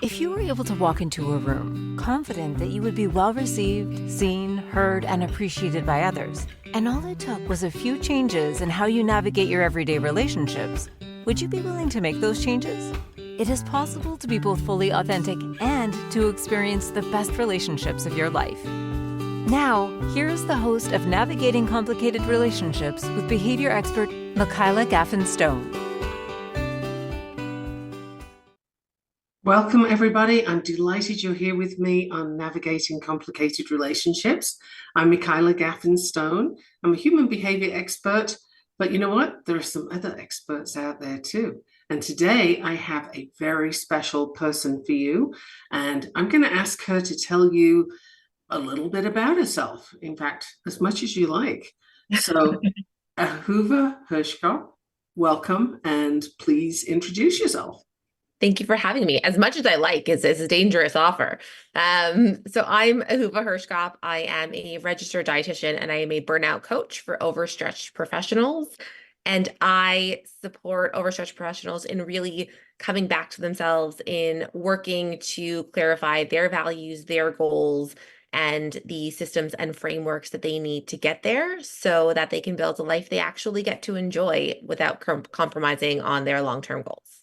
If you were able to walk into a room, confident that you would be well received, seen, heard, and appreciated by others, and all it took was a few changes in how you navigate your everyday relationships, would you be willing to make those changes? It is possible to be both fully authentic and to experience the best relationships of your life. Now, here is the host of Navigating Complicated Relationships with behavior expert Michaela Gaffen Stone. Welcome, everybody. I'm delighted you're here with me on Navigating Complicated Relationships. I'm Michaela Gaffen Stone. I'm a human behavior expert, but you know what? There are some other experts out there too. And today I have a very special person for you, and I'm going to ask her to tell you a little bit about herself. In fact, as much as you like. So, Ahuva Herskop, welcome, and please introduce yourself. Thank you for having me. As much as I like is a dangerous offer. So I'm Ahuva Herskop. I am a registered dietitian and I am a burnout coach for overstretched professionals. And I support overstretched professionals in really coming back to themselves, in working to clarify their values, their goals, and the systems and frameworks that they need to get there so that they can build a life they actually get to enjoy without compromising on their long-term goals.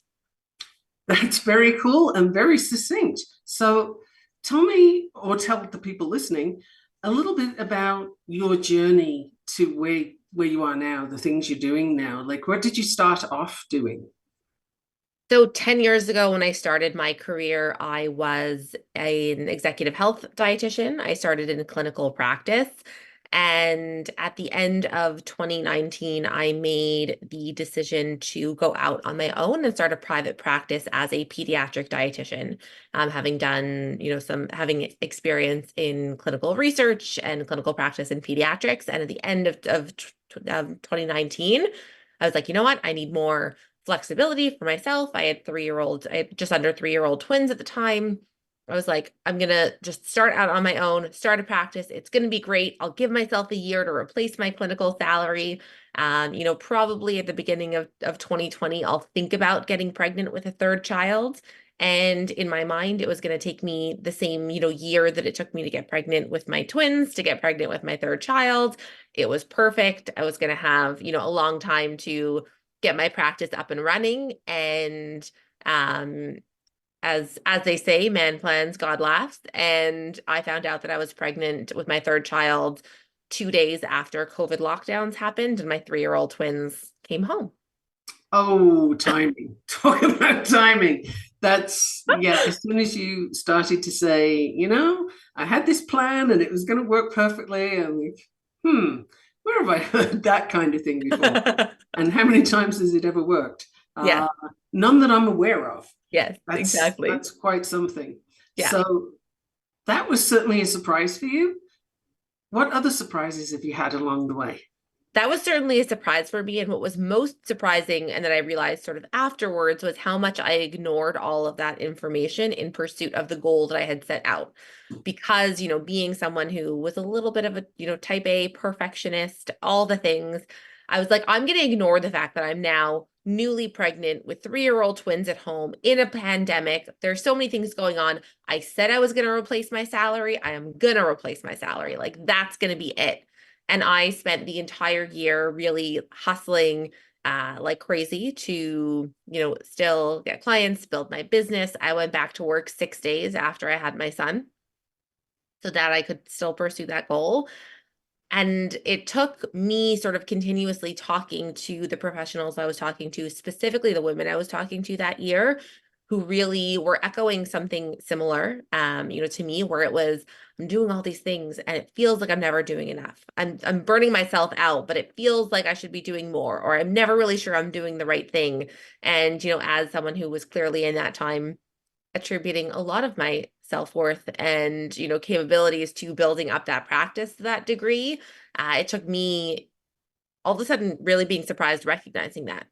That's very cool and very succinct. So tell me, or tell the people listening, a little bit about your journey to where you are now, the things you're doing now. Like, what did you start off doing? So 10 years ago, when I started my career, I was an executive health dietitian. I started in clinical practice. And at the end of 2019, I made the decision to go out on my own and start a private practice as a pediatric dietitian, having done, having experience in clinical research and clinical practice in pediatrics. And at the end of 2019, I was like, you know what? I need more flexibility for myself. I had just under 3-year-old twins at the time. I was like, I'm going to just start out on my own, start a practice. It's going to be great. I'll give myself a year to replace my clinical salary. Probably at the beginning of 2020, I'll think about getting pregnant with a third child. And in my mind, it was going to take me the same, year that it took me to get pregnant with my twins, to get pregnant with my third child. It was perfect. I was going to have, a long time to get my practice up and running. And, as they say, man plans, God laughs. And I found out that I was pregnant with my third child 2 days after COVID lockdowns happened and my 3-year-old twins came home. Oh, timing. Talk about timing. That's, yeah, as soon as you started to say, I had this plan and it was going to work perfectly. I'm like, where have I heard that kind of thing before? And how many times has it ever worked? Yeah. None that I'm aware of. Yes, exactly. That's quite something. Yeah. So that was certainly a surprise for you. What other surprises have you had along the way? That was certainly a surprise for me. And what was most surprising, and that I realized sort of afterwards, was how much I ignored all of that information in pursuit of the goal that I had set out. Because, being someone who was a little bit of a, type A perfectionist, all the things, I was like, I'm going to ignore the fact that I'm now newly pregnant with 3-year-old twins at home in a pandemic. There's so many things going on. I said I was going to replace my salary. I am going to replace my salary. Like, that's going to be it. And I spent the entire year really hustling like crazy to, still get clients, build my business. I went back to work 6 days after I had my son so that I could still pursue that goal. And it took me sort of continuously talking to the professionals I was talking to, specifically the women I was talking to that year, who really were echoing something similar, to me, where it was, I'm doing all these things and it feels like I'm never doing enough. I'm burning myself out, but it feels like I should be doing more, or I'm never really sure I'm doing the right thing. And, as someone who was clearly in that time attributing a lot of my self-worth and, capabilities to building up that practice to that degree, it took me all of a sudden really being surprised, recognizing that,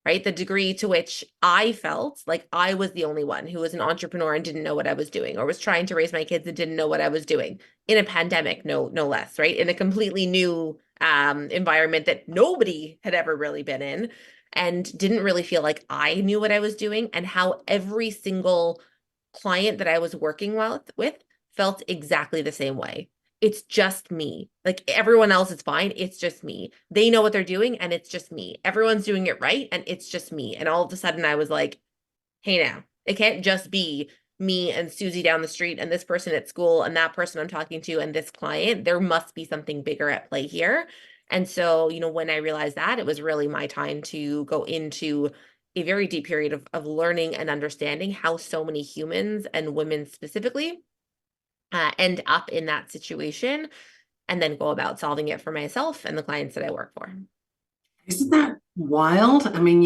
right? The degree to which I felt like I was the only one who was an entrepreneur and didn't know what I was doing, or was trying to raise my kids and didn't know what I was doing in a pandemic, no less, right? In a completely new environment that nobody had ever really been in, and didn't really feel like I knew what I was doing, and how every single client that I was working with felt exactly the same way. It's just me. Like everyone else is fine. It's just me. They know what they're doing and it's just me. Everyone's doing it right and it's just me. And all of a sudden I was like, hey now, it can't just be me and Susie down the street and this person at school and that person I'm talking to and this client. There must be something bigger at play here. And so, when I realized that, it was really my time to go into a very deep period of learning and understanding how so many humans and women specifically end up in that situation, and then go about solving it for myself and the clients that I work for. Isn't that wild? I mean,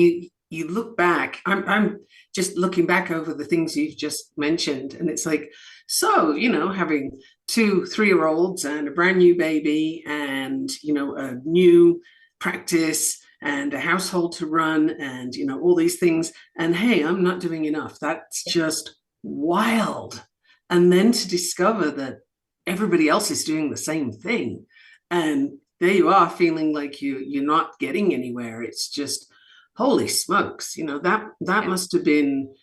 you look back, I'm just looking back over the things you've just mentioned, and it's like, so, having 2 3-year-olds and a brand new baby and, a new practice and a household to run and, all these things. And hey, I'm not doing enough. That's just wild. And then to discover that everybody else is doing the same thing. And there you are feeling like you're not getting anywhere. It's just, holy smokes, that must have been,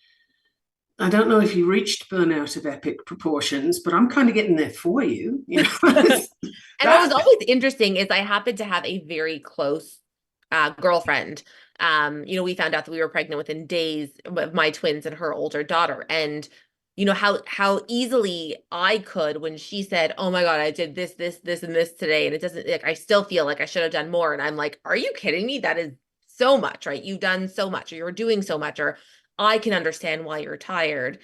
I don't know if you reached burnout of epic proportions, but I'm kind of getting there for you. And what was always interesting is I happened to have a very close girlfriend. We found out that we were pregnant within days of my twins and her older daughter. And how easily I could, when she said, oh my God, I did this, and this today. And it doesn't, like, I still feel like I should have done more. And I'm like, are you kidding me? That is so much, right? You've done so much, or you're doing so much, or I can understand why you're tired.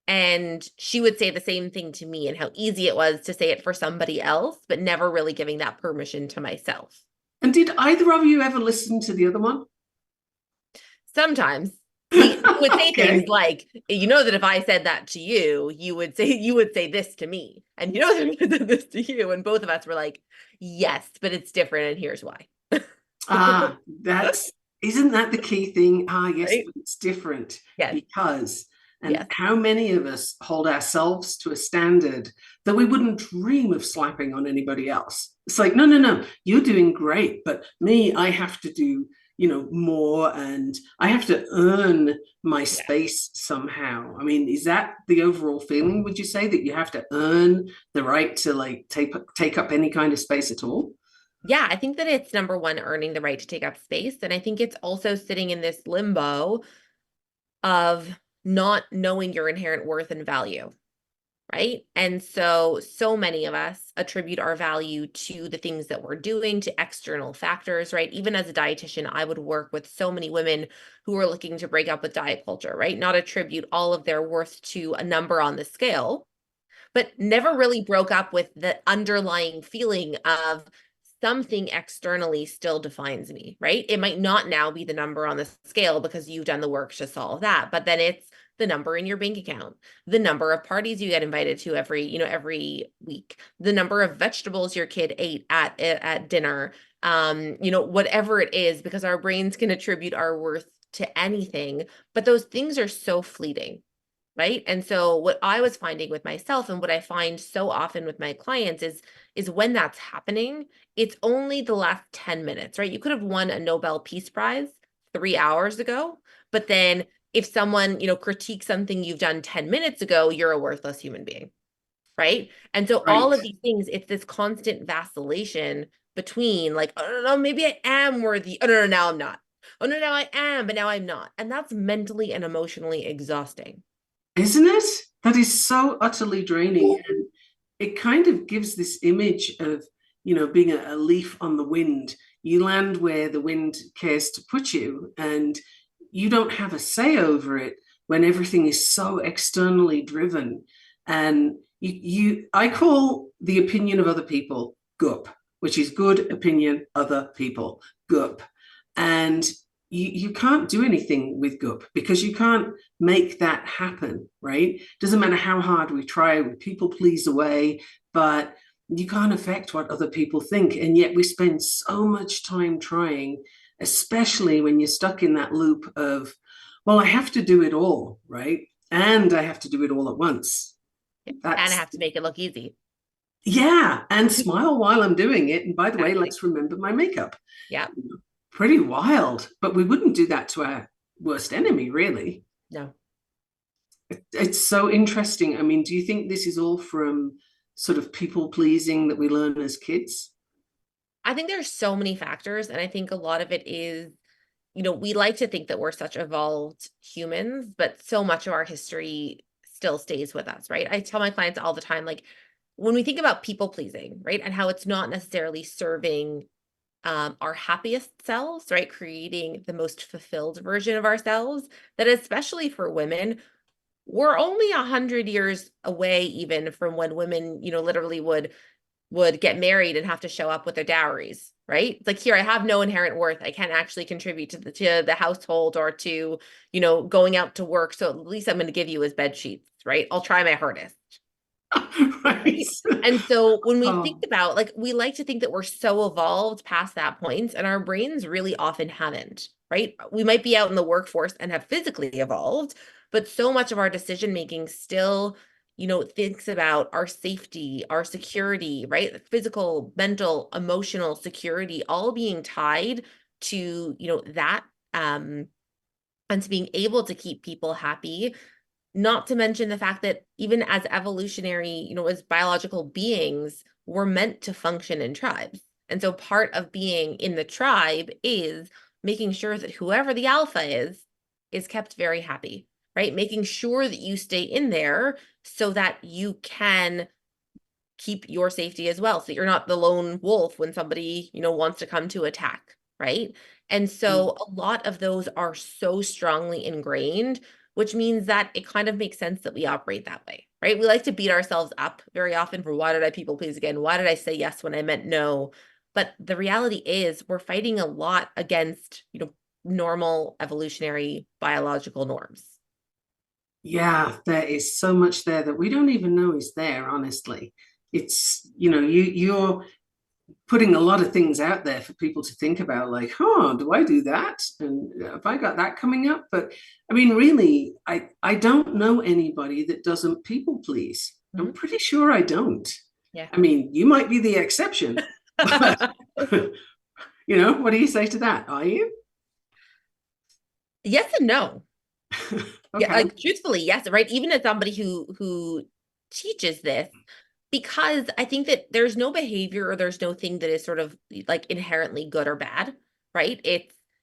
And she would say the same thing to me, and how easy it was to say it for somebody else, but never really giving that permission to myself. And did either of you ever listen to the other one? Sometimes. He would say Okay. things like, that if I said that to you, you would say this to me. And that if I said this to you. And both of us were like, yes, but it's different. And here's why. Isn't that the key thing? Yes, Right? but it's different. Yes. Because, and Yes. how many of us hold ourselves to a standard that we wouldn't dream of slapping on anybody else? It's like, no, you're doing great, but me, I have to do more, and I have to earn my space somehow. I mean, is that the overall feeling? Would you say that you have to earn the right to like take up any kind of space at all? Yeah, I think that it's number one, earning the right to take up space. And I think it's also sitting in this limbo of not knowing your inherent worth and value. Right. And so many of us attribute our value to the things that we're doing, to external factors, right? Even as a dietitian, I would work with so many women who are looking to break up with diet culture, right? Not attribute all of their worth to a number on the scale, but never really broke up with the underlying feeling of something externally still defines me, right? It might not now be the number on the scale because you've done the work to solve that, but then it's the number in your bank account, the number of parties you get invited to every week, the number of vegetables your kid ate at dinner, whatever it is, because our brains can attribute our worth to anything, but those things are so fleeting, right? And so what I was finding with myself, and what I find so often with my clients, is when that's happening, it's only the last 10 minutes, right? You could have won a Nobel Peace Prize 3 hours ago, but then if someone, critiques something you've done 10 minutes ago, you're a worthless human being, right? And so all of these things, it's this constant vacillation between like, oh, no, maybe I am worthy. Oh, no, now I'm not. Oh, no, now I am, but now I'm not. And that's mentally and emotionally exhausting. Isn't it? That is so utterly draining. And it kind of gives this image of, being a leaf on the wind. You land where the wind cares to put you, and you don't have a say over it when everything is so externally driven. And I call the opinion of other people gup, which is good opinion, other people, gup. And you can't do anything with gup because you can't make that happen, right? Doesn't matter how hard we try, we people please away, but you can't affect what other people think. And yet we spend so much time trying, especially when you're stuck in that loop of, well, I have to do it all, right? And I have to do it all at once. And I have to make it look easy. Yeah, and smile while I'm doing it. And by the way, let's remember my makeup. Yeah. Pretty wild. But we wouldn't do that to our worst enemy, really. No. It's so interesting. I mean, do you think this is all from sort of people pleasing that we learn as kids? I think there's so many factors, and I think a lot of it is, we like to think that we're such evolved humans, but so much of our history still stays with us, right? I tell my clients all the time, like, when we think about people pleasing, right, and how it's not necessarily serving our happiest selves, right, creating the most fulfilled version of ourselves, that especially for women, we're only 100 years away even from when women, literally would get married and have to show up with their dowries, right? It's like, here, I have no inherent worth. I can't actually contribute to the household or to, going out to work. So at least I'm going to give you as bed sheets, right? I'll try my hardest. Right. Right. And so when we think Oh, about, like, we like to think that we're so evolved past that point, and our brains really often haven't, right? We might be out in the workforce and have physically evolved, but so much of our decision making still, thinks about our safety, our security, right? Physical, mental, emotional security, all being tied to, that, and to being able to keep people happy. Not to mention the fact that even as evolutionary, as biological beings, we're meant to function in tribes. And so part of being in the tribe is making sure that whoever the alpha is kept very happy, right? Making sure that you stay in there so that you can keep your safety as well. So you're not the lone wolf when somebody, wants to come to attack, right? And mm. so a lot of those are so strongly ingrained, which means that it kind of makes sense that we operate that way, right? We like to beat ourselves up very often for, why did I people please again? Why did I say yes when I meant no? But the reality is we're fighting a lot against, normal evolutionary biological norms. Yeah, there is so much there that we don't even know is there, honestly. It's, you're putting a lot of things out there for people to think about, like, huh, do I do that? And have I got that coming up? But I mean, really, I don't know anybody that doesn't people please. I'm Mhm. pretty sure I don't. Yeah. I mean, you might be the exception, but what do you say to that? Are you? Yes and no. Yeah, Okay. like, truthfully, yes, right? Even as somebody who teaches this, because I think that there's no behavior or there's no thing that is sort of like inherently good or bad, right?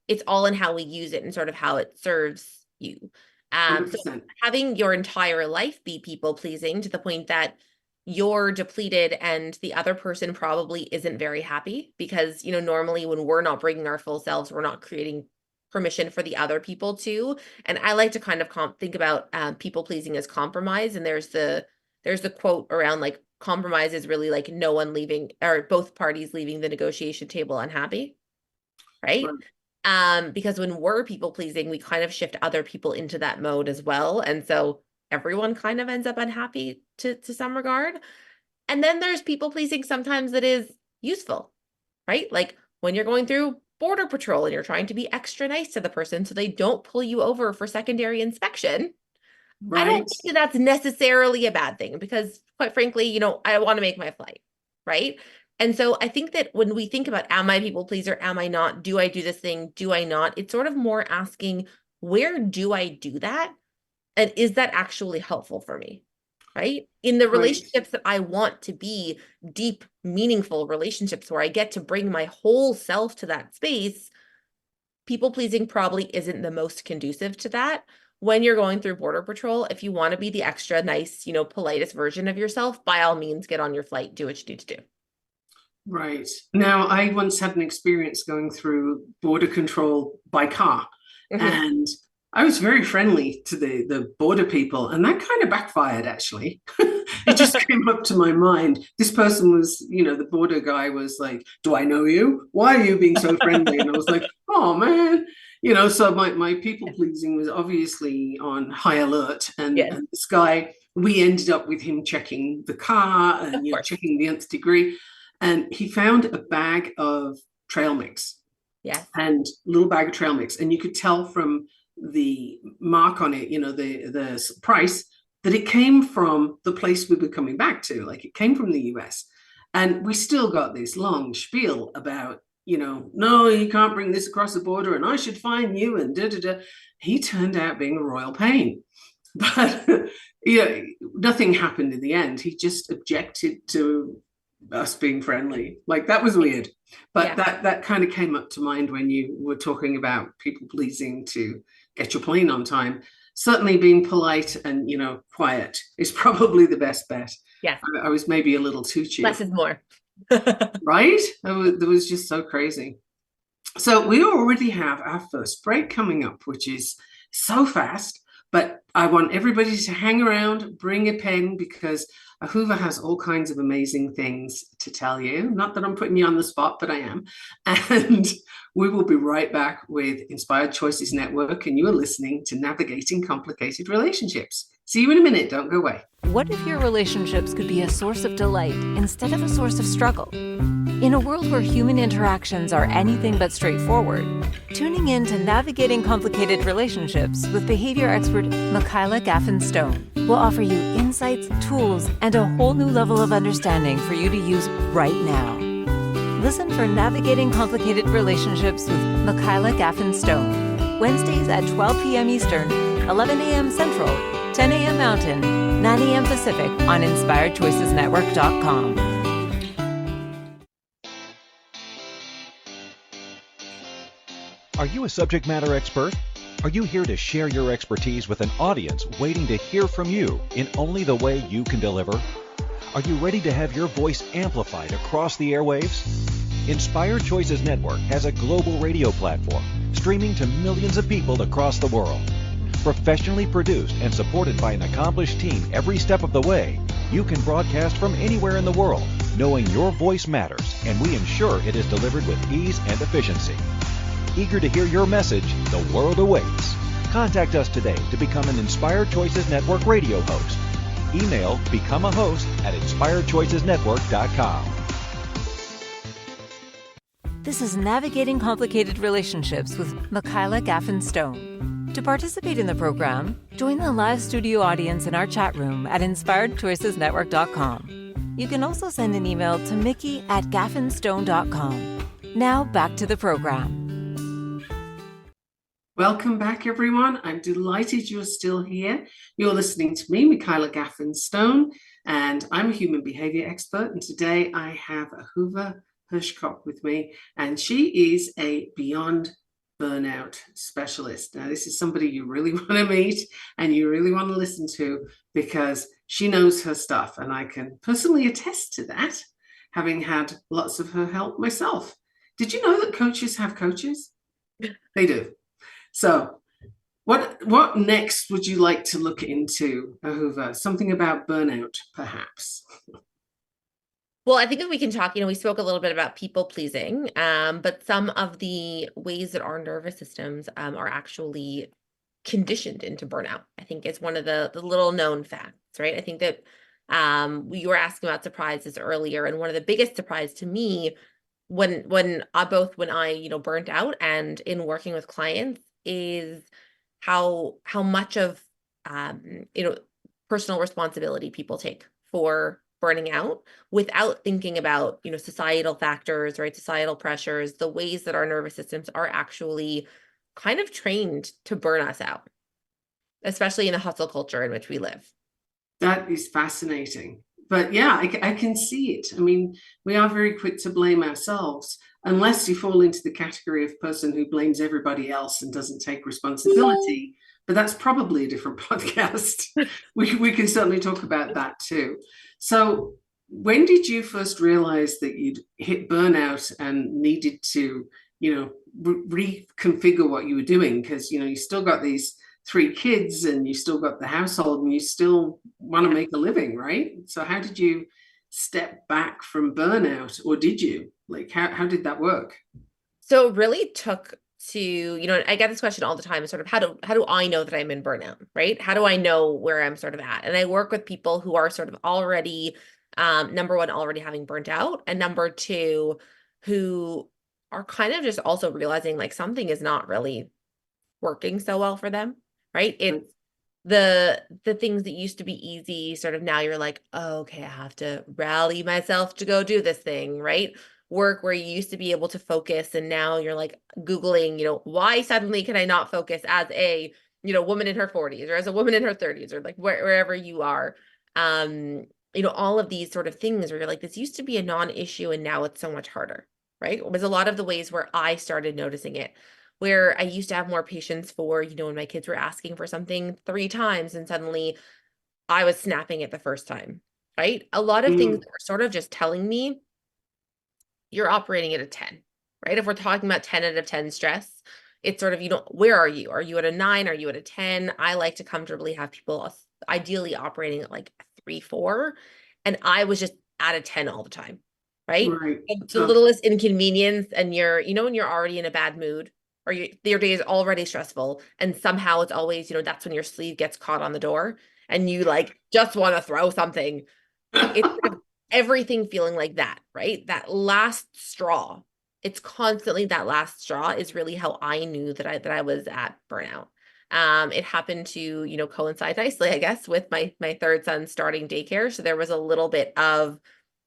It's all in how we use it and sort of how it serves you. So 100%. having your entire life be people pleasing to the point that you're depleted and the other person probably isn't very happy, because, normally when we're not bringing our full selves, we're not creating permission for the other people to. And I like to kind of think about people pleasing as compromise. And there's the quote around, like, compromise is really like no one leaving, or both parties leaving the negotiation table unhappy, right? Right. Because when we're people pleasing, we kind of shift other people into that mode as well. And so everyone kind of ends up unhappy to some regard. And then there's people pleasing sometimes that is useful, right? Like when you're going through border patrol and you're trying to be extra nice to the person so they don't pull you over for secondary inspection. I don't Right. think that that's necessarily a bad thing, because quite frankly, I want to make my flight, right? And so I think that when we think about, am I a people pleaser? Am I not? Do I do this thing? Do I not? It's sort of more asking, where do I do that? And is that actually helpful for me? Right? In the Right. relationships that I want to be deep, meaningful relationships where I get to bring my whole self to that space, people pleasing probably isn't the most conducive to that. When you're going through border patrol, if you want to be the extra nice, politest version of yourself, by all means, get on your flight, do what you need to do. Right. Now, I once had an experience going through border control by car, Mhm. and I was very friendly to the border people, and that kind of backfired, actually. It just came up to my mind. This person was, the border guy was like, do I know you? Why are you being so friendly? And I was like, oh, man. So my people pleasing was obviously on high alert. And, Yes, and this guy, we ended up with him checking the car and, of course. checking the nth degree. And he found a bag of trail mix Yes. and a little bag of trail mix. And you could tell from the mark on it, the price, that it came from the place we were coming back to. Like it came from the US. And we still got this long spiel about, no, you can't bring this across the border and I should fine you and da da da. He turned out being a royal pain. But nothing happened in the end. He just objected to us being friendly. Like, that was weird. But that kind of came up to mind when you were talking about people pleasing to get your plane on time. Certainly being polite and, quiet is probably the best bet. Yes. I was maybe a little too cheap. Less is more. Right? That was just so crazy. So we already have our first break coming up, which is so fast. But I want everybody to hang around, bring a pen, because Ahuva has all kinds of amazing things to tell you. Not that I'm putting you on the spot, but I am. And we will be right back with Inspired Choices Network, and you are listening to Navigating Complicated Relationships. See you in a minute. Don't go away. What if your relationships could be a source of delight instead of a source of struggle? In a world where human interactions are anything but straightforward, tuning in to Navigating Complicated Relationships with behavior expert Michaela Gaffen Stone will offer you insights, tools, and a whole new level of understanding for you to use right now. Listen for Navigating Complicated Relationships with Michaela Gaffen Stone, Wednesdays at 12 p.m. Eastern, 11 a.m. Central, 10 a.m. Mountain, 9 a.m. Pacific on InspiredChoicesNetwork.com. Are you a subject matter expert? Are you here to share your expertise with an audience waiting to hear from you in only the way you can deliver? Are you ready to have your voice amplified across the airwaves? Inspired Choices Network has a global radio platform streaming to millions of people across the world. Professionally produced and supported by an accomplished team every step of the way, you can broadcast from anywhere in the world, knowing your voice matters, and we ensure it is delivered with ease and efficiency. Eager to hear your message, the world awaits. Contact us today to become an Inspired Choices Network radio host. Email become a host at inspiredchoicesnetwork.com. This is Navigating Complicated Relationships with Michaela Gaffen Stone. To participate in the program, join the live studio audience in our chat room at inspiredchoicesnetwork.com. You can also send an email to mickey@gaffenstone.com. Now back to the program. Welcome back, everyone. I'm delighted you're still here. You're listening to me, Michaela Gaffen Stone, and I'm a human behavior expert. And today I have Ahuva Herskop with me, and she is a beyond burnout specialist. Now, this is somebody you really want to meet and you really want to listen to, because she knows her stuff. And I can personally attest to that, having had lots of her help myself. Did you know that coaches have coaches? They do. So what next would you like to look into, Ahuva? Something about burnout, perhaps? Well, I think if we can talk, we spoke a little bit about people pleasing, but some of the ways that our nervous systems are actually conditioned into burnout, I think is one of the little known facts, right? I think that you were asking about surprises earlier, and one of the biggest surprise to me when I burnt out and in working with clients is how much of personal responsibility people take for burning out without thinking about societal factors, right? Societal pressures, the ways that our nervous systems are actually kind of trained to burn us out, especially in the hustle culture in which we live. That is fascinating. But yeah, I can see it. I mean, we are very quick to blame ourselves, unless you fall into the category of person who blames everybody else and doesn't take responsibility. But that's probably a different podcast. We can certainly talk about that too. So when did you first realize that you'd hit burnout and needed to, reconfigure what you were doing? Because, you still got these 3 kids and you still got the household and you still want to make a living, right? So how did you step back from burnout, or did you? Like, how did that work? So it really took to, I get this question all the time, sort of how do I know that I'm in burnout, right? How do I know where I'm sort of at? And I work with people who are sort of already, number one, already having burnt out, and number two, who are kind of just also realizing like something is not really working so well for them, right? It's the things that used to be easy, sort of now you're like, oh, okay, I have to rally myself to go do this thing, right? Work where you used to be able to focus and now you're like Googling, why suddenly can I not focus as a woman in her 40s or as a woman in her 30s or like wherever you are. All of these sort of things where you're like, this used to be a non-issue and now it's so much harder, right? It was a lot of the ways where I started noticing it, where I used to have more patience for, when my kids were asking for something 3 times and suddenly I was snapping it the first time, right? A lot of things that were sort of just telling me you're operating at a 10, right? If we're talking about 10 out of 10 stress, it's sort of, where are you? Are you at a 9? Are you at a 10? I like to comfortably have people ideally operating at like a 3, 4. And I was just at a 10 all the time, right? Right. And the littlest inconvenience and you're, when you're already in a bad mood or your day is already stressful and somehow it's always, that's when your sleeve gets caught on the door and you like just want to throw something. It's sort of everything feeling like that, right? That last straw. It's constantly that last straw is really how I knew that I was at burnout. It happened to, coincide nicely, I guess, with my third son starting daycare. So there was a little bit of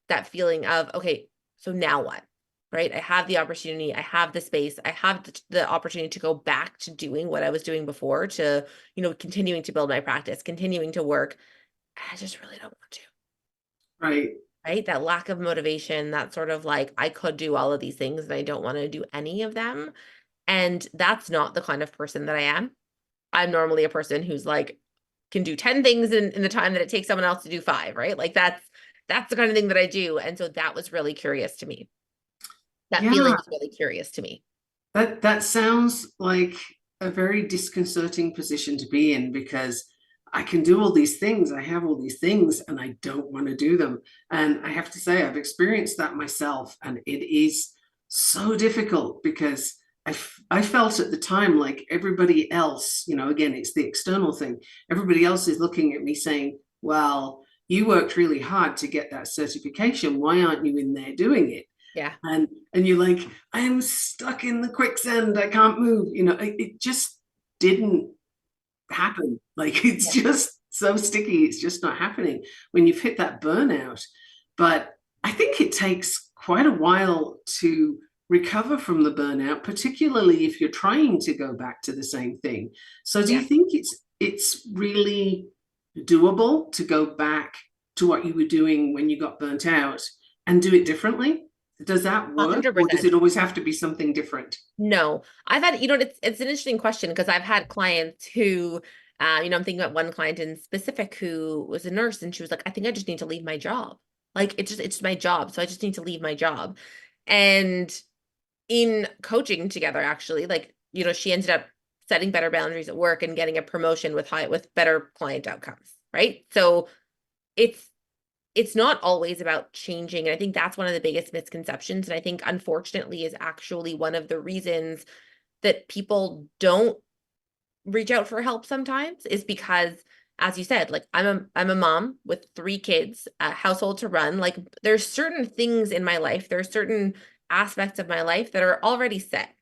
that feeling of, okay, so now what? Right? I have the opportunity, I have the space, I have the opportunity to go back to doing what I was doing before, to, continuing to build my practice, continuing to work. I just really don't want to. Right. Right? That lack of motivation, that sort of like, I could do all of these things and I don't want to do any of them. And that's not the kind of person that I am. I'm normally a person who's like, can do 10 things in the time that it takes someone else to do 5, right? Like that's the kind of thing that I do. And so that was really curious to me. That feeling was really curious to me. That sounds like a very disconcerting position to be in, because I can do all these things, I have all these things, and I don't want to do them. And I have to say, I've experienced that myself, and it is so difficult because I felt at the time like everybody else, again, it's the external thing. Everybody else is looking at me saying, well, you worked really hard to get that certification. Why aren't you in there doing it? Yeah. And you're like, I'm stuck in the quicksand. I can't move. It just didn't happen. Like, it's just so sticky. It's just not happening when you've hit that burnout. But I think it takes quite a while to recover from the burnout, particularly if you're trying to go back to the same thing. So do you think it's really doable to go back to what you were doing when you got burnt out and do it differently? Does that work? 100%. Or does it always have to be something different? No, I've had, it's an interesting question because I've had clients who, I'm thinking about one client in specific who was a nurse and she was like, I think I just need to leave my job. Like, it's my job. So I just need to leave my job. And in coaching together, actually, like, she ended up setting better boundaries at work and getting a promotion with better client outcomes. Right. So it's not always about changing. And I think that's one of the biggest misconceptions. And I think, unfortunately, is actually one of the reasons that people don't reach out for help sometimes, is because, as you said, like I'm a mom with 3 kids, a household to run. Like, there's certain things in my life, there's certain aspects of my life that are already set,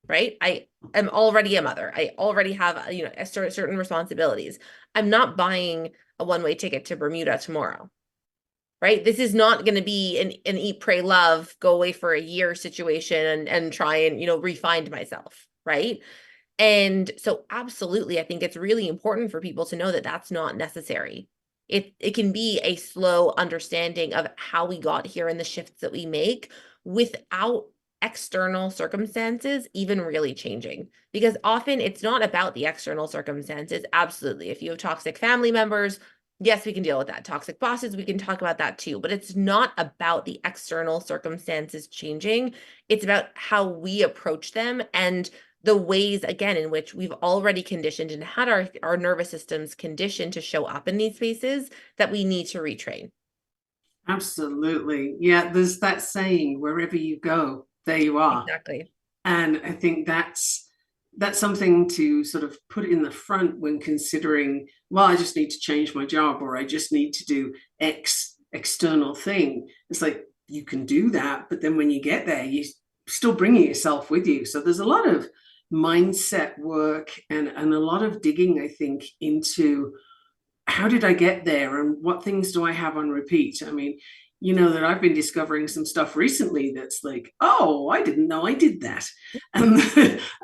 right? I am already a mother. I already have, certain responsibilities. I'm not buying a one-way ticket to Bermuda tomorrow. Right? This is not going to be an eat, pray, love, go away for a year situation and try and, re-find myself. Right. And so absolutely, I think it's really important for people to know that that's not necessary. It can be a slow understanding of how we got here and the shifts that we make without external circumstances even really changing, because often it's not about the external circumstances. Absolutely. If you have toxic family members, yes, we can deal with that. Toxic bosses, we can talk about that too, but it's not about the external circumstances changing. It's about how we approach them and the ways, again, in which we've already conditioned and had our nervous systems conditioned to show up in these spaces that we need to retrain. Absolutely. Yeah, there's that saying, wherever you go, there you are. Exactly. And I think that's something to sort of put in the front when considering, well, I just need to change my job, or I just need to do X external thing. It's like, you can do that, but then when you get there, you're still bringing yourself with you. So there's a lot of mindset work and a lot of digging, I think, into how did I get there and what things do I have on repeat? I mean, you know, that I've been discovering some stuff recently that's like, oh, I didn't know I did that. And,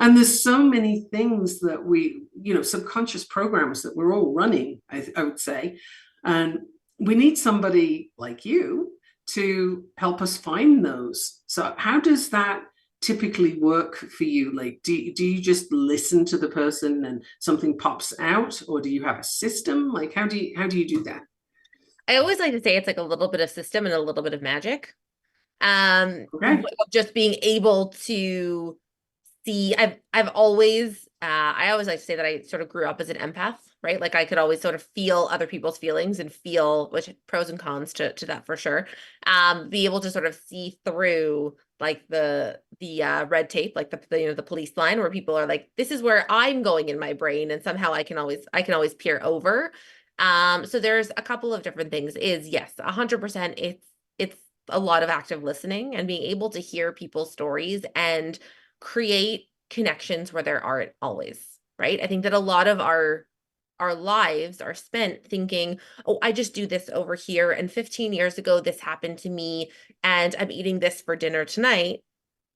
and there's so many things that we, you know, subconscious programs that we're all running, I would say. And we need somebody like you to help us find those. So how does that typically work for you? Like, do you just listen to the person and something pops out, or do you have a system? Like, how do you do that? I always like to say it's like a little bit of system and a little bit of magic. Okay. Just being able to see, I've always, I always like to say that I sort of grew up as an empath, right? Like I could always sort of feel other people's feelings and feel, which pros and cons to that for sure. Be able to sort of see through like the red tape, like the you know, the police line where people are like, this is where I'm going in my brain. And somehow I can always peer over. So there's a couple of different things is yes, 100%. It's a lot of active listening and being able to hear people's stories and create connections where there aren't always, right? I think that a lot of our lives are spent thinking, oh, I just do this over here. And 15 years ago, this happened to me, and I'm eating this for dinner tonight.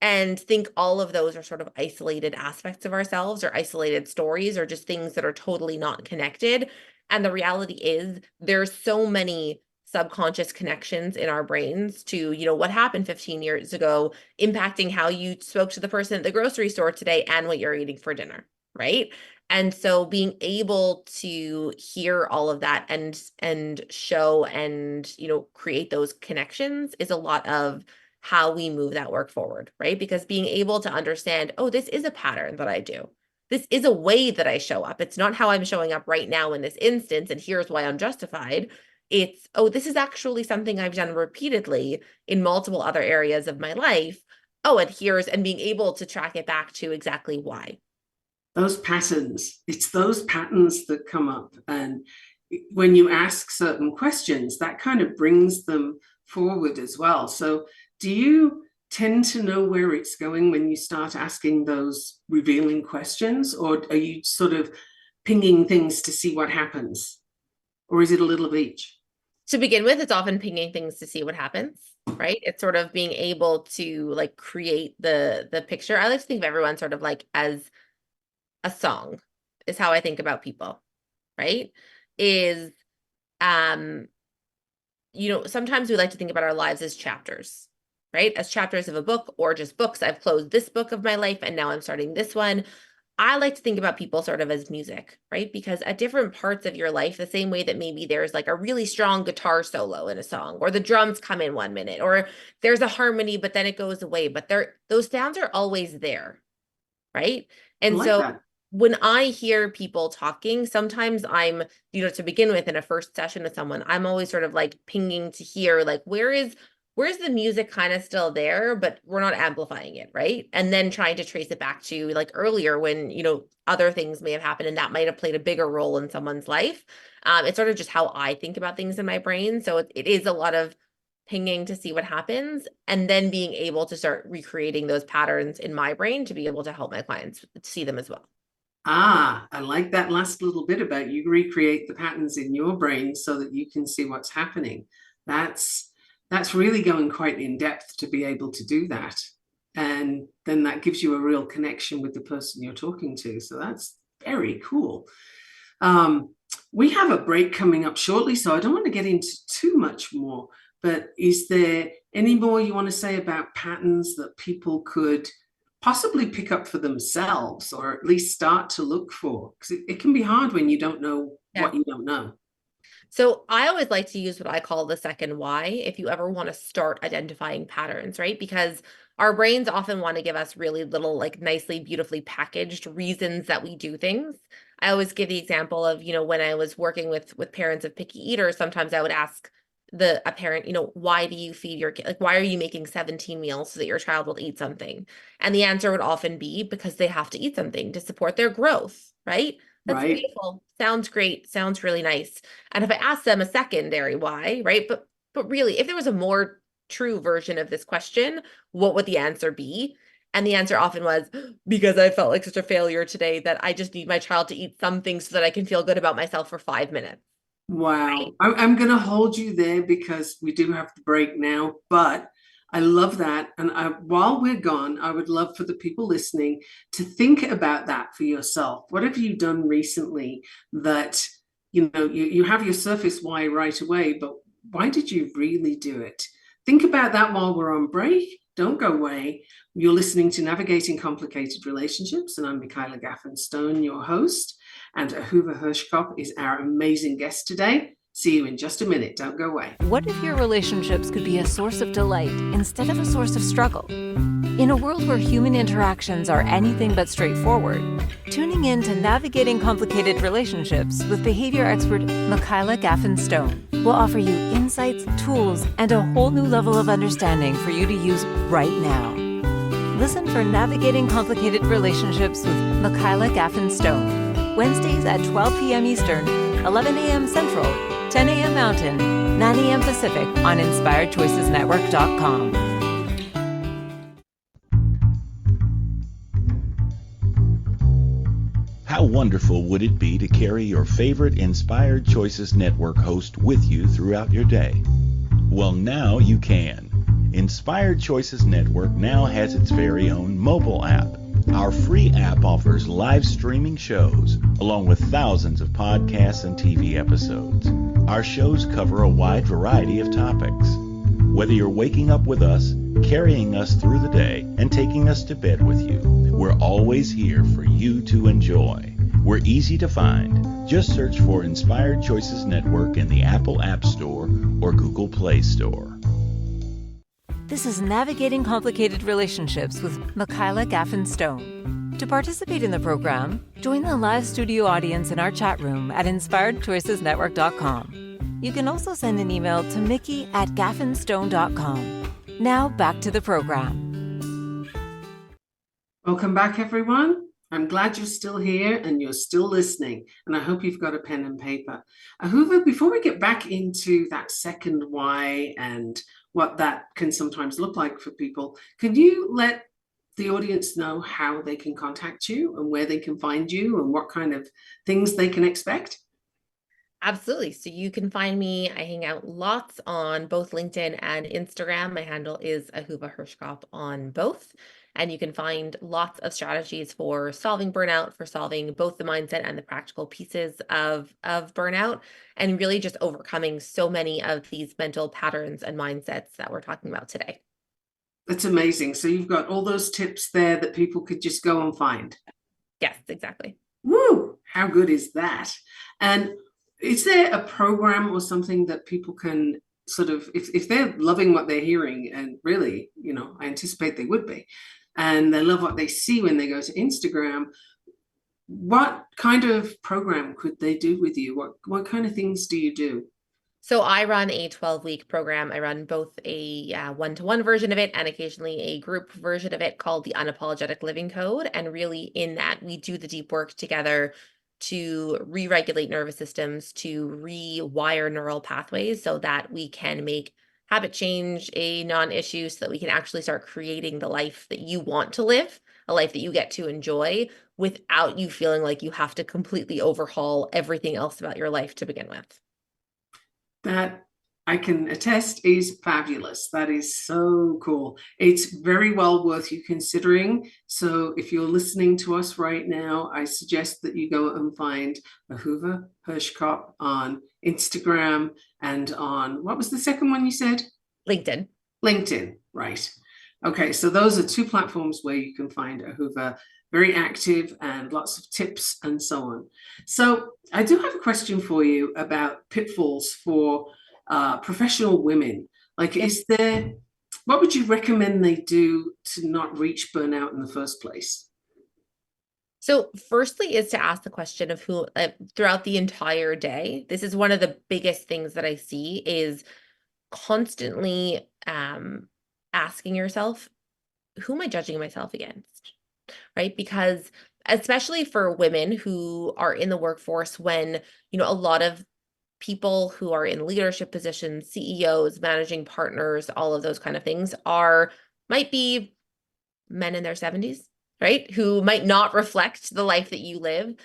And think all of those are sort of isolated aspects of ourselves or isolated stories or just things that are totally not connected. And the reality is there's so many subconscious connections in our brains to, you know, what happened 15 years ago, impacting how you spoke to the person at the grocery store today and what you're eating for dinner, right? And so being able to hear all of that and show and, you know, create those connections is a lot of how we move that work forward, right? Because being able to understand, oh, this is a pattern that I do. This is a way that I show up. It's not how I'm showing up right now in this instance, and here's why I'm justified. It's, oh, this is actually something I've done repeatedly in multiple other areas of my life. Oh, and being able to track it back to exactly why. Those patterns, it's those patterns that come up. And when you ask certain questions, that kind of brings them forward as well. So do you tend to know where it's going when you start asking those revealing questions, or are you sort of pinging things to see what happens? Or is it a little of each? To begin with, it's often pinging things to see what happens, right? It's sort of being able to like create the picture. I like to think of everyone sort of like as a song is how I think about people, right? Is you know, sometimes we like to think about our lives as chapters, right? As chapters of a book or just books. I've closed this book of my life and now I'm starting this one. I like to think about people sort of as music, right? Because at different parts of your life, the same way that maybe there's like a really strong guitar solo in a song, or the drums come in 1 minute, or there's a harmony, but then it goes away. But those sounds are always there, right? I And like so that. when I hear people talking, sometimes I'm, you know, to begin with in a first session with someone, I'm always sort of like pinging to hear like, where's the music kind of still there, but we're not amplifying it, right? And then trying to trace it back to like earlier when, you know, other things may have happened and that might have played a bigger role in someone's life. It's sort of just how I think about things in my brain. So it is a lot of pinging to see what happens and then being able to start recreating those patterns in my brain to be able to help my clients see them as well. Ah, I like that last little bit about you recreate the patterns in your brain so that you can see what's happening. That's really going quite in depth to be able to do that. And then that gives you a real connection with the person you're talking to. So that's very cool. We have a break coming up shortly, so I don't want to get into too much more, but is there any more you want to say about patterns that people could possibly pick up for themselves, or at least start to look for? Because it can be hard when you don't know what you don't know. So I always like to use what I call the second why if you ever want to start identifying patterns, right? Because our brains often want to give us really little, like nicely, beautifully packaged reasons that we do things. I always give the example of, you know, when I was working with parents of picky eaters, sometimes I would ask a parent, you know, why do you feed your kid? Like, why are you making 17 meals so that your child will eat something? And the answer would often be because they have to eat something to support their growth, right? That's Right. beautiful. Sounds great. Sounds really nice. And if I ask them a secondary why, right? But really, if there was a more true version of this question, what would the answer be? And the answer often was, because I felt like such a failure today that I just need my child to eat something so that I can feel good about myself for 5 minutes, Wow. I'm going to hold you there because we do have to break now, but I love that. And while we're gone, I would love for the people listening to think about that for yourself. What have you done recently that, you have your surface why right away, but why did you really do it? Think about that while we're on break. Don't go away. You're listening to Navigating Complicated Relationships, and I'm Michaela Gaffen Stone, your host. And Ahuva Herskop is our amazing guest today. See you in just a minute. Don't go away. What if your relationships could be a source of delight instead of a source of struggle? In a world where human interactions are anything but straightforward, tuning in to Navigating Complicated Relationships with behavior expert Michaela Gaffen Stone will offer you insights, tools, and a whole new level of understanding for you to use right now. Listen for Navigating Complicated Relationships with Michaela Gaffen Stone, Wednesdays at 12 p.m. Eastern, 11 a.m. Central, 10 a.m. Mountain, 9 a.m. Pacific on InspiredChoicesNetwork.com. How wonderful would it be to carry your favorite Inspired Choices Network host with you throughout your day? Well, now you can. Inspired Choices Network now has its very own mobile app. Our free app offers live streaming shows, along with thousands of podcasts and TV episodes. Our shows cover a wide variety of topics. Whether you're waking up with us, carrying us through the day, and taking us to bed with you, we're always here for you to enjoy. We're easy to find. Just search for Inspired Choices Network in the Apple App Store or Google Play Store. This is Navigating Complicated Relationships with Michaela Gaffen Stone. To participate in the program, join the live studio audience in our chat room at InspiredChoicesNetwork.com. You can also send an email to mickey@gaffenstone.com. Now back to the program. Welcome back, everyone. I'm glad you're still here and you're still listening, and I hope you've got a pen and paper. Ahuva, before we get back into that second why and what that can sometimes look like for people, can you let the audience know how they can contact you and where they can find you and what kind of things they can expect? Absolutely. So you can find me. I hang out lots on both LinkedIn and Instagram. My handle is Ahuva Herskop on both. And you can find lots of strategies for solving burnout, for solving both the mindset and the practical pieces of burnout, and really just overcoming so many of these mental patterns and mindsets that we're talking about today. That's amazing. So you've got all those tips there that people could just go and find. Yes, exactly. Woo! How good is that? And is there a program or something that people can sort of, if they're loving what they're hearing, and really, I anticipate they would be, and they love what they see when they go to Instagram, what kind of program could they do with you? What kind of things do you do? So I run a 12-week program. I run both a one-to-one version of it and occasionally a group version of it called the Unapologetic Living Code. And really in that, we do the deep work together to re-regulate nervous systems, to rewire neural pathways so that we can make habit change a non-issue, so that we can actually start creating the life that you want to live, a life that you get to enjoy without you feeling like you have to completely overhaul everything else about your life to begin with. That I can attest is fabulous. That is so cool. It's very well worth you considering. So if you're listening to us right now, I suggest that you go and find Ahuva Herskop on Instagram and on, what was the second one you said? LinkedIn. LinkedIn, right. Okay, so those are two platforms where you can find Ahuva, very active and lots of tips and so on. So I do have a question for you about pitfalls for professional women. Like, what would you recommend they do to not reach burnout in the first place? So firstly is to ask the question of who, throughout the entire day. This is one of the biggest things that I see is constantly asking yourself, who am I judging myself against? Right? Because especially for women who are in the workforce, when, a lot of people who are in leadership positions, CEOs, managing partners, all of those kind of things might be men in their 70s, right? Who might not reflect the life that you live.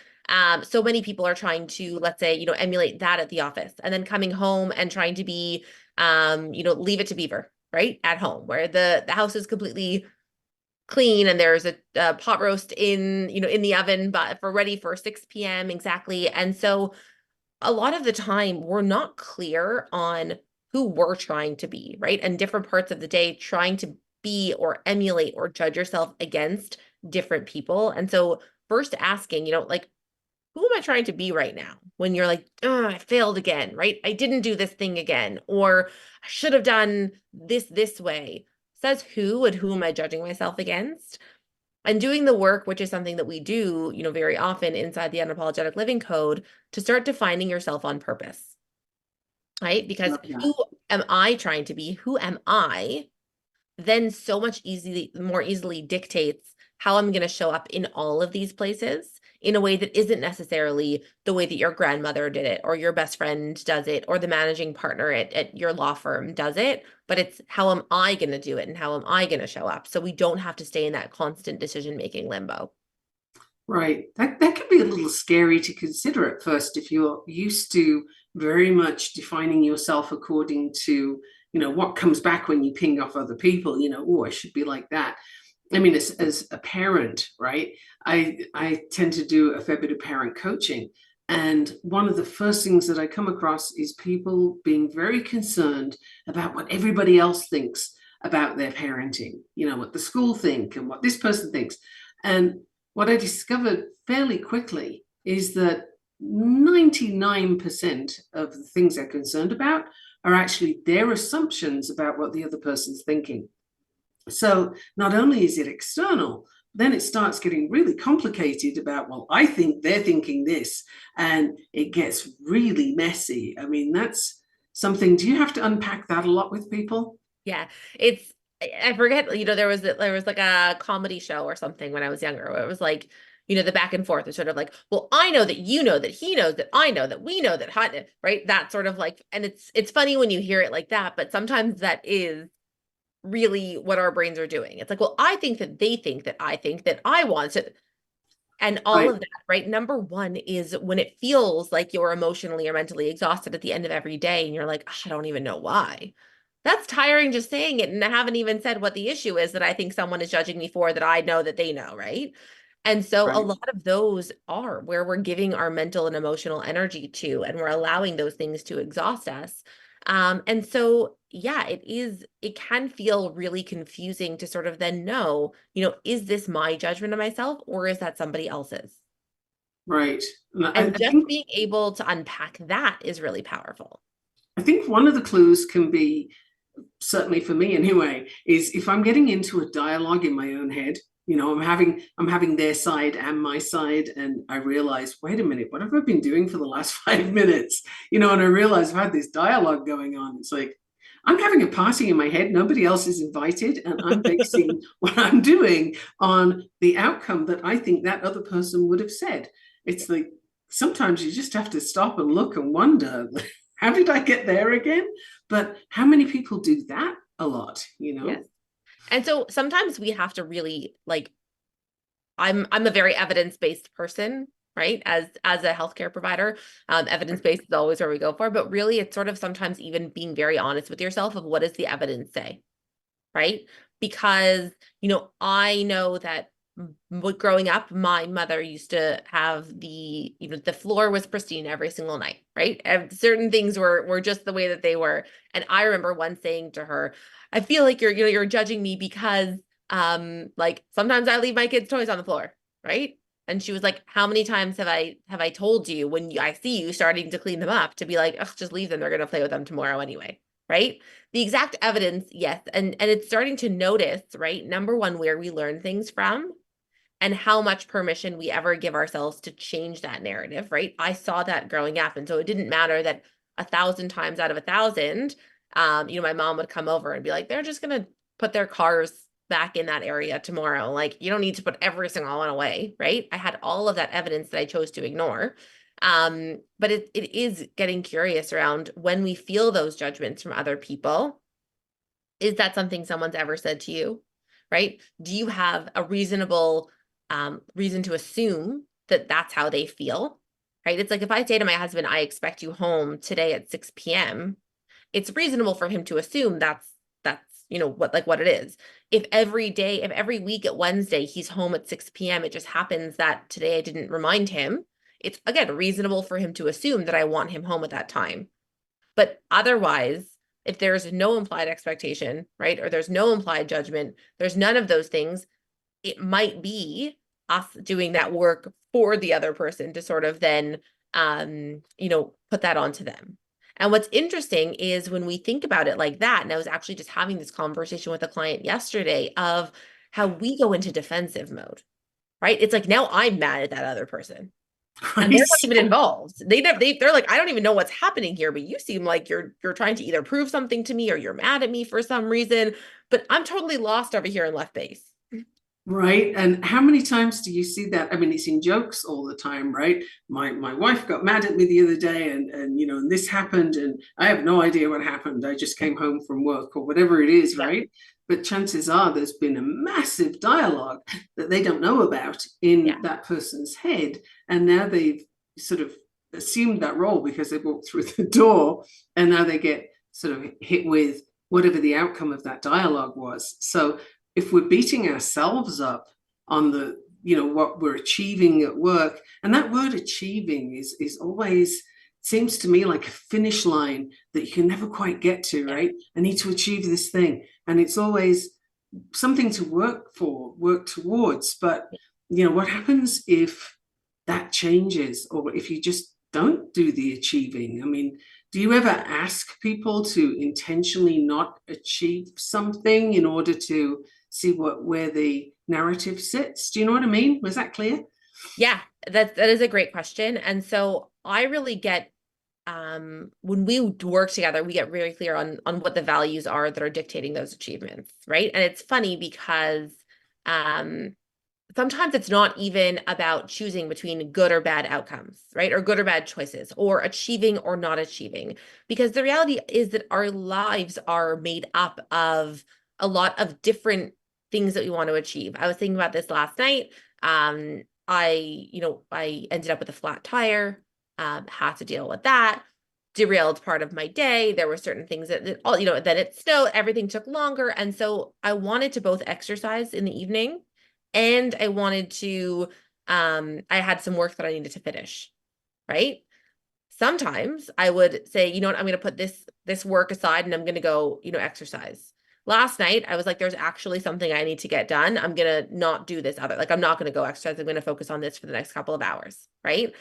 So many people are trying to, let's say, emulate that at the office, and then coming home and trying to be, leave it to beaver, right? At home, where the house is completely clean and there's a pot roast in the oven, but ready for 6 p.m. exactly. And so a lot of the time we're not clear on who we're trying to be, right? And different parts of the day trying to be or emulate or judge yourself against different people. And so first asking, like, who am I trying to be right now? When you're like, oh, I failed again, right? I didn't do this thing again, or I should have done this way. Says who and who am I judging myself against? And doing the work, which is something that we do, very often inside the Unapologetic Living Code, to start defining yourself on purpose, right? Because who am I trying to be? Who am I? Then so much more easily dictates how I'm going to show up in all of these places in a way that isn't necessarily the way that your grandmother did it, or your best friend does it, or the managing partner at your law firm does it, but it's how am I going to do it and how am I going to show up? So we don't have to stay in that constant decision-making limbo. Right. That can be a little scary to consider at first if you're used to very much defining yourself according to, what comes back when you ping off other people, oh, I should be like that. I mean, as a parent, right, I tend to do a fair bit of parent coaching. And one of the first things that I come across is people being very concerned about what everybody else thinks about their parenting, what the school think and what this person thinks. And what I discovered fairly quickly is that 99% of the things they're concerned about are actually their assumptions about what the other person's thinking. So not only is it external, then it starts getting really complicated about, well, I think they're thinking this, and it gets really messy. I mean, that's something, do you have to unpack that a lot with people? Yeah, I forget, there was like a comedy show or something when I was younger, where it was like, the back and forth is sort of like, well, I know that you know that he knows that I know that we know that, right? That sort of like, and it's funny when you hear it like that, but sometimes that is really what our brains are doing. It's like, well, I think that they think that I think that I want it. And all of that, right? Number one is when it feels like you're emotionally or mentally exhausted at the end of every day and you're like, I don't even know why. That's tiring just saying it. And I haven't even said what the issue is that I think someone is judging me for that I know that they know, right? And so a lot of those are where we're giving our mental and emotional energy to, and we're allowing those things to exhaust us. And so, yeah, it can feel really confusing to sort of then know, is this my judgment of myself or is that somebody else's? Right. And just being able to unpack that is really powerful. I think one of the clues can be, certainly for me anyway, is if I'm getting into a dialogue in my own head, I'm having their side and my side, and I realize, wait a minute, what have I been doing for the last 5 minutes? And I realize I've had this dialogue going on. It's like, I'm having a party in my head. Nobody else is invited. And I'm basing what I'm doing on the outcome that I think that other person would have said. It's like, sometimes you just have to stop and look and wonder, how did I get there again? But how many people do that a lot, Yes. And so sometimes we have to really I'm a very evidence-based person, right? As a healthcare provider, evidence-based is always where we go for, but really it's sort of sometimes even being very honest with yourself of what does the evidence say, right? Because, I know that growing up, my mother used to have the floor was pristine every single night, right? And certain things were just the way that they were. And I remember once saying to her, I feel like you're judging me because sometimes I leave my kids' toys on the floor, right? And she was like, how many times have I told you when I see you starting to clean them up to be like, ugh, just leave them, they're gonna play with them tomorrow anyway, right? The exact evidence, yes. And it's starting to notice, right? Number one, where we learn things from and how much permission we ever give ourselves to change that narrative, right? I saw that growing up. And so it didn't matter that 1,000 times out of 1,000, my mom would come over and be like, they're just going to put their cars back in that area tomorrow. Like, you don't need to put every single one away, right? I had all of that evidence that I chose to ignore. But it is getting curious around when we feel those judgments from other people. Is that something someone's ever said to you, right? Do you have a reasonable reason to assume that that's how they feel, right? It's like if I say to my husband, I expect you home today at 6 p.m., it's reasonable for him to assume that's what it is. If every week at Wednesday he's home at 6 p.m., it just happens that today I didn't remind him, it's again reasonable for him to assume that I want him home at that time. But otherwise, if there's no implied expectation, right, or there's no implied judgment, there's none of those things, it might be us doing that work for the other person to sort of then, put that onto them. And what's interesting is when we think about it like that, and I was actually just having this conversation with a client yesterday of how we go into defensive mode, right? It's like, now I'm mad at that other person. And they're not even involved. They're like, I don't even know what's happening here, but you seem like you're trying to either prove something to me or you're mad at me for some reason, but I'm totally lost over here in left base. Right. And how many times do you see that? I mean, it's in jokes all the time, right? My wife got mad at me the other day and this happened and I have no idea what happened. I just came home from work or whatever it is, Yeah. right? But chances are there's been a massive dialogue that they don't know about in that person's head. And now they've sort of assumed that role because they walked through the door and now they get sort of hit with whatever the outcome of that dialogue was. So if we're beating ourselves up on the, what we're achieving at work, and that word achieving is always, seems to me like a finish line that you can never quite get to, right? I need to achieve this thing. And it's always something to work towards. But, what happens if that changes or if you just don't do the achieving? I mean, do you ever ask people to intentionally not achieve something in order to see where the narrative sits? Do you know what I mean? Was that clear? Yeah, that is a great question. And so I really get, when we work together, we get very clear on what the values are that are dictating those achievements, right? And it's funny because sometimes it's not even about choosing between good or bad outcomes, right? Or good or bad choices, or achieving or not achieving. Because the reality is that our lives are made up of a lot of different things that we want to achieve. I was thinking about this last night. I ended up with a flat tire, had to deal with that, derailed part of my day. There were certain things that then it snowed, everything took longer. And so I wanted to both exercise in the evening and I wanted to, I had some work that I needed to finish, right? Sometimes I would say, you know what, I'm going to put this work aside and I'm going to go, exercise. Last night, I was like, there's actually something I need to get done. I'm going to not do this other, I'm not going to go exercise. I'm going to focus on this for the next couple of hours, right?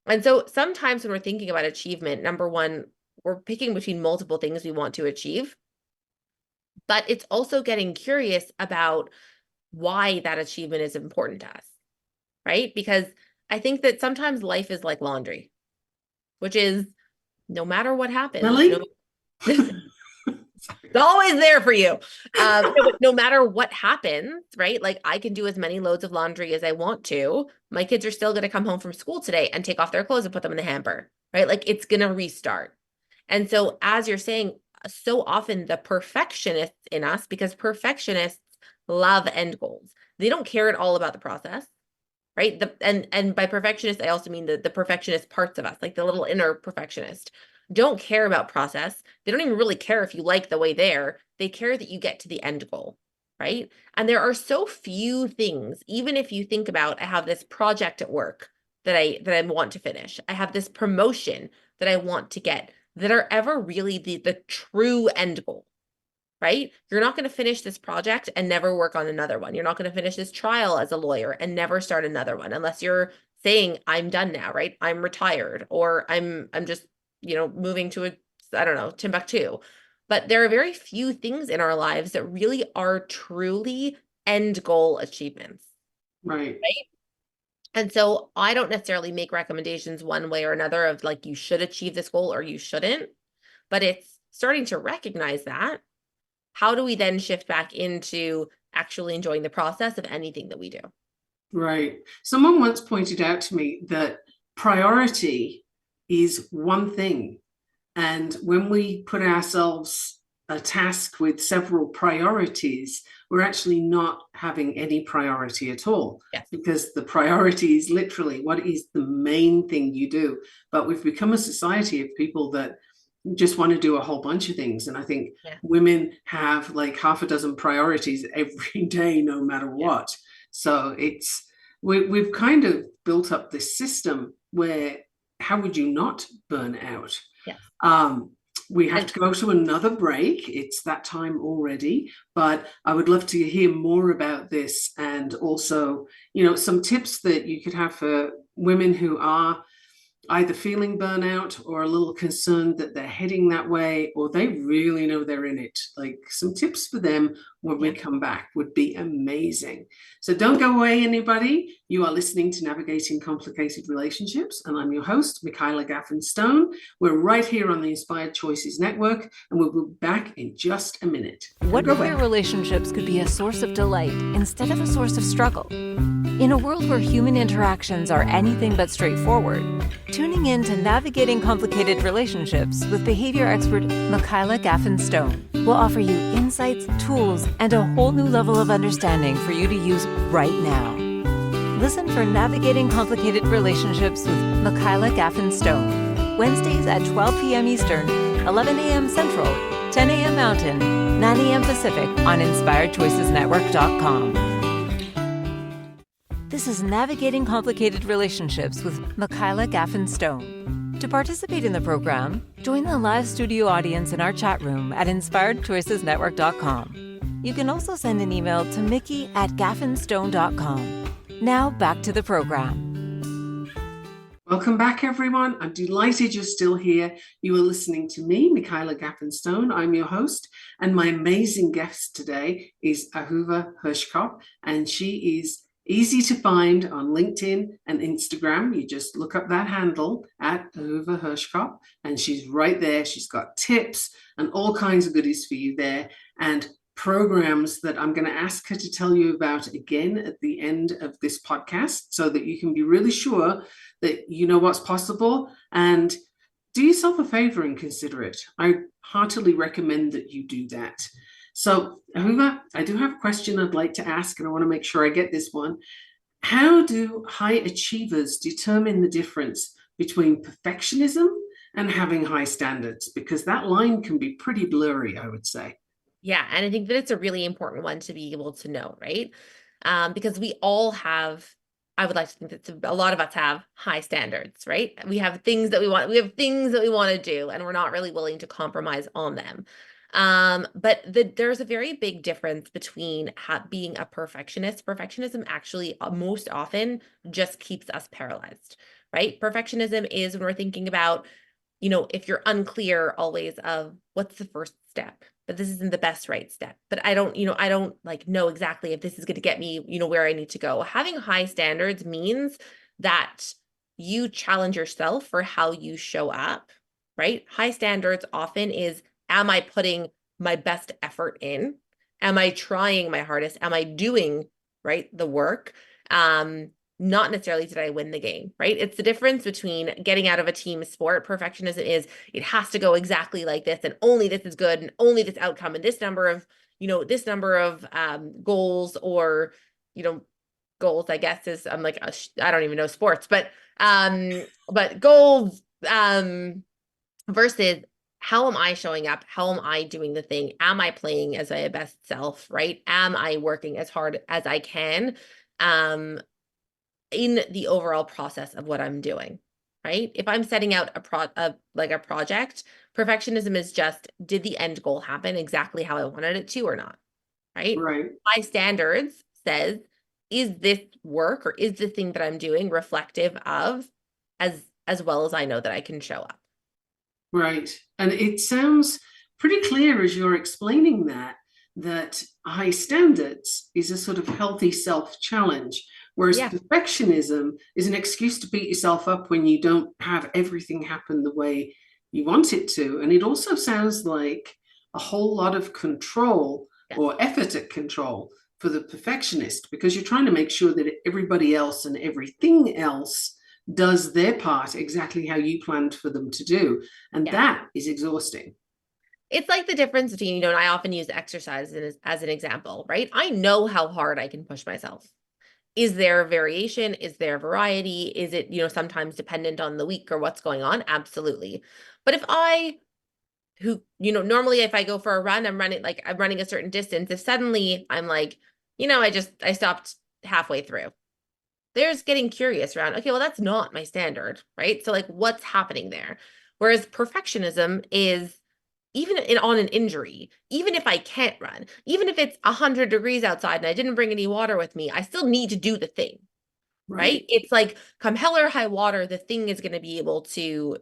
And so sometimes when we're thinking about achievement, number one, we're picking between multiple things we want to achieve, but it's also getting curious about why that achievement is important to us, right? Because I think that sometimes life is like laundry, which is no matter what happens, Really? it's always there for you. No matter what happens, right? Like I can do as many loads of laundry as I want to. My kids are still going to come home from school today and take off their clothes and put them in the hamper, right? Like it's going to restart. And so as you're saying, so often the perfectionists in us, because perfectionists love end goals. They don't care at all about the process, right? And by perfectionist, I also mean the perfectionist parts of us, like the little inner perfectionist, don't care about process. They don't even really care if you like the way there. They care that you get to the end goal, right? And there are so few things, even if you think about, I have this project at work that I want to finish. I have this promotion that I want to get, that are ever really the true end goal. Right? You're not going to finish this project and never work on another one. You're not going to finish this trial as a lawyer and never start another one unless you're saying, I'm done now, right? I'm retired, or I'm just, moving to Timbuktu. But there are very few things in our lives that really are truly end goal achievements. Right. Right? And so I don't necessarily make recommendations one way or another of like, you should achieve this goal or you shouldn't, but it's starting to recognize that. How do we then shift back into actually enjoying the process of anything that we do? Right. Someone once pointed out to me that priority is one thing. And when we put ourselves a task with several priorities, we're actually not having any priority at all. Yes. Because the priority is literally what is the main thing you do. But we've become a society of people that just want to do a whole bunch of things. And I think women have like half a dozen priorities every day, no matter what. So we've kind of built up this system where how would you not burn out? Yes. We have to go to another break. It's that time already, but I would love to hear more about this, and also, some tips that you could have for women who are either feeling burnout or a little concerned that they're heading that way, or they really know they're in it. Like some tips for them when we come back would be amazing. So don't go away, anybody. You are listening to Navigating Complicated Relationships, and I'm your host, Michaela Gaffen Stone. We're right here on the Inspired Choices Network, and we'll be back in just a minute. What if your relationships could be a source of delight instead of a source of struggle? In a world where human interactions are anything but straightforward, tuning in to Navigating Complicated Relationships with behavior expert Michaela Gaffen Stone will offer you insights, tools, and a whole new level of understanding for you to use right now. Listen for Navigating Complicated Relationships with Michaela Gaffen Stone, Wednesdays at 12 p.m. Eastern, 11 a.m. Central, 10 a.m. Mountain, 9 a.m. Pacific on InspiredChoicesNetwork.com. This is Navigating Complicated Relationships with Michaela Gaffen Stone. To participate in the program, join the live studio audience in our chat room at InspiredChoicesNetwork.com. You can also send an email to mickey@gaffenstone.com. Now back to the program. Welcome back, everyone. I'm delighted you're still here. You are listening to me, Michaela Gaffen Stone. I'm your host, and my amazing guest today is Ahuva Herskop, and she is easy to find on LinkedIn and Instagram. You just look up that handle at Ahuva Herskop, and she's right there. She's got tips and all kinds of goodies for you there, and programs that I'm going to ask her to tell you about again at the end of this podcast, so that you can be really sure that you know what's possible. And do yourself a favor and consider it. I heartily recommend that you do that. So, Ahuva, I do have a question I'd like to ask, and I want to make sure I get this one. How do high achievers determine the difference between perfectionism and having high standards? Because that line can be pretty blurry, I would say. Yeah, and I think that it's a really important one to be able to know, right? Because we all have, I would like to think that a lot of us have high standards, right? We have things that we want to do, and we're not really willing to compromise on them. But there's a very big difference between being a perfectionist. Perfectionism actually most often just keeps us paralyzed, right? Perfectionism is when we're thinking about, if you're unclear always of what's the first step, but this isn't the best right step, but I don't know exactly if this is going to get me, where I need to go. Having high standards means that you challenge yourself for how you show up, right? High standards often is, am I putting my best effort in? Am I trying my hardest? Am I doing, right, the work? Not necessarily did I win the game, right? It's the difference between getting out of a team sport. Perfectionism is it has to go exactly like this, and only this is good, and only this outcome, and this number of goals, or goals, I guess, is I don't even know sports, but goals versus how am I showing up? How am I doing the thing? Am I playing as my best self, right? Am I working as hard as I can in the overall process of what I'm doing, right? If I'm setting out a project, perfectionism is just, did the end goal happen exactly how I wanted it to or not, right? Right. My standards says, is this work, or is the thing that I'm doing reflective of as well as I know that I can show up? Right. And it sounds pretty clear as you're explaining that high standards is a sort of healthy self-challenge, whereas perfectionism is an excuse to beat yourself up when you don't have everything happen the way you want it to. And it also sounds like a whole lot of control or effort at control for the perfectionist, because you're trying to make sure that everybody else and everything else does their part exactly how you planned for them to do. And that is exhausting. It's like the difference between, and I often use exercise as an example, right? I know how hard I can push myself. Is there variation? Is there variety? Is it, sometimes dependent on the week or what's going on? Absolutely. But normally if I go for a run, I'm running a certain distance. If suddenly I'm like, I stopped halfway through. There's getting curious around, okay, well, that's not my standard, right? So like what's happening there? Whereas perfectionism is even on an injury, even if I can't run, even if it's 100 degrees outside and I didn't bring any water with me, I still need to do the thing, right? It's like come hell or high water, the thing is going to be able to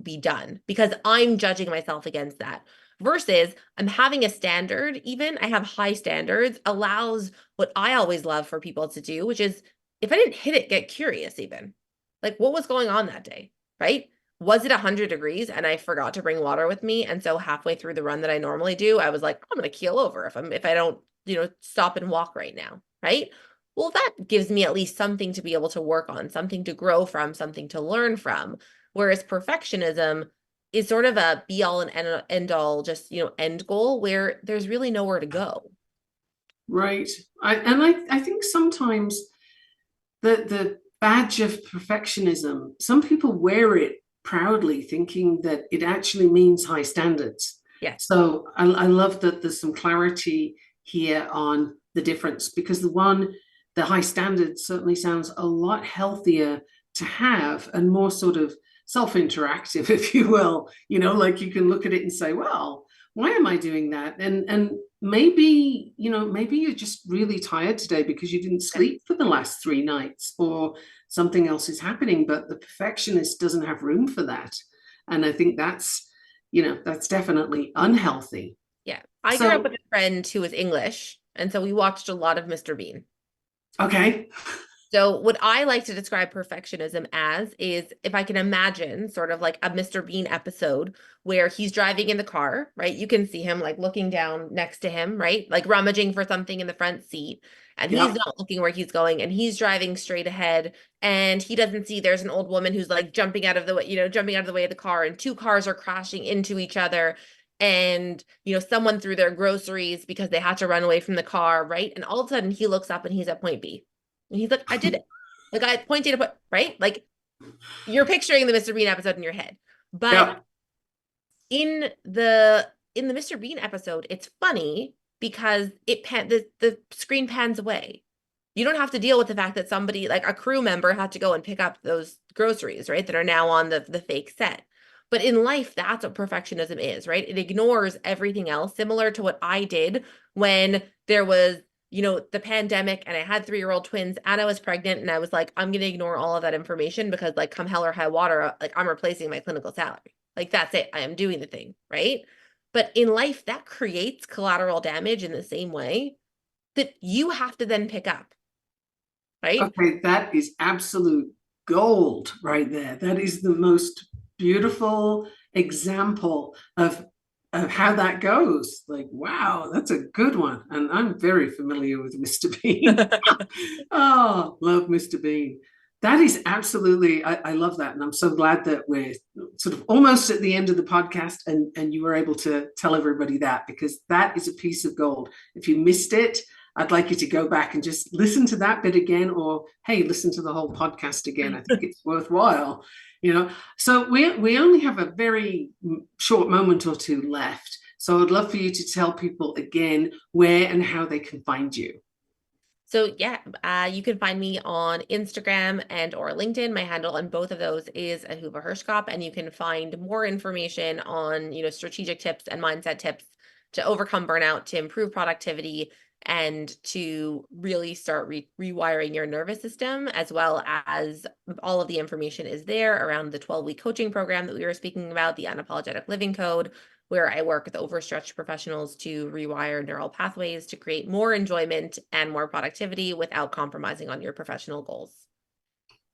be done because I'm judging myself against that. Versus I'm having a standard, even I have high standards, allows what I always love for people to do, which is if I didn't hit it, get curious even. Like what was going on that day, right? Was it 100 degrees and I forgot to bring water with me? And so halfway through the run that I normally do, I was like, I'm going to keel over if I don't, stop and walk right now, right? Well, that gives me at least something to be able to work on, something to grow from, something to learn from. Whereas perfectionism is sort of a be all and end all, just, end goal where there's really nowhere to go. Right. I think sometimes the badge of perfectionism, some people wear it proudly, thinking that it actually means high standards. Yeah. So I love that there's some clarity here on the difference, because the high standard certainly sounds a lot healthier to have and more sort of self-interactive, if you will, like you can look at it and say, well, why am I doing that? And maybe you're just really tired today because you didn't sleep for the last 3 nights or something else is happening, but the perfectionist doesn't have room for that. And I think that's definitely unhealthy. Yeah. I grew up with a friend who was English, and so we watched a lot of Mr. Bean. Okay. So what I like to describe perfectionism as is if I can imagine sort of like a Mr. Bean episode where he's driving in the car, right? You can see him like looking down next to him, right? Like rummaging for something in the front seat. And he's not looking where he's going and he's driving straight ahead. And he doesn't see there's an old woman who's like jumping out of the way of the car, and 2 cars are crashing into each other. And, someone threw their groceries because they had to run away from the car, right? And all of a sudden he looks up and he's at point B. And he's like, I did it. Like I pointed to right? Like you're picturing the Mr. Bean episode in your head. But in the Mr. Bean episode, it's funny because the screen pans away. You don't have to deal with the fact that somebody, like a crew member, had to go and pick up those groceries, right? That are now on the fake set. But in life, that's what perfectionism is, right? It ignores everything else, similar to what I did when there was the pandemic and I had 3-year-old twins and I was pregnant, and I was like, I'm going to ignore all of that information because like come hell or high water, like I'm replacing my clinical salary. Like that's it. I am doing the thing. Right. But in life, that creates collateral damage in the same way that you have to then pick up. Right. Okay. That is absolute gold right there. That is the most beautiful example of how that goes. Like, wow, that's a good one. And I'm very familiar with Mr. Bean. Oh, love Mr. Bean. That is absolutely, I love that. And I'm so glad that we're sort of almost at the end of the podcast and you were able to tell everybody that, because that is a piece of gold. If you missed it, I'd like you to go back and just listen to that bit again, or, hey, listen to the whole podcast again. I think it's worthwhile. So we only have a very short moment or 2 left. So I'd love for you to tell people again where and how they can find you. So you can find me on Instagram and or LinkedIn. My handle on both of those is Ahuva Herskop, and you can find more information on, strategic tips and mindset tips to overcome burnout, to improve productivity, and to really start rewiring your nervous system, as well as all of the information is there around the 12-week coaching program that we were speaking about, the Unapologetic Living Code, where I work with overstretched professionals to rewire neural pathways to create more enjoyment and more productivity without compromising on your professional goals.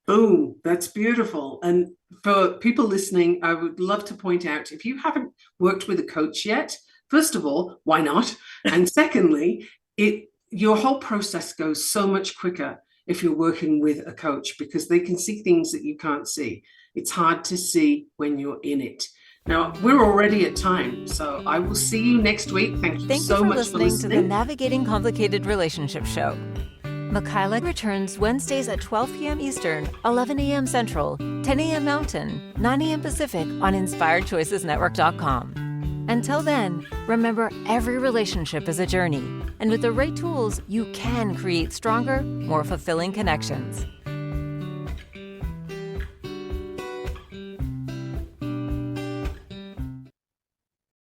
Boom, that's beautiful. And for people listening, I would love to point out, if you haven't worked with a coach yet, first of all, why not? And secondly, your whole process goes so much quicker if you're working with a coach, because they can see things that you can't see. It's hard to see when you're in it. Now, we're already at time, so I will see you next week. Thank you Thank so you for much listening for to the listening. Navigating Complicated Relationship Show. Michaela returns Wednesdays at 12 p.m. Eastern, 11 a.m. Central, 10 a.m. Mountain, 9 a.m. Pacific on InspiredChoicesNetwork.com. Until then, remember every relationship is a journey, and with the right tools, you can create stronger, more fulfilling connections.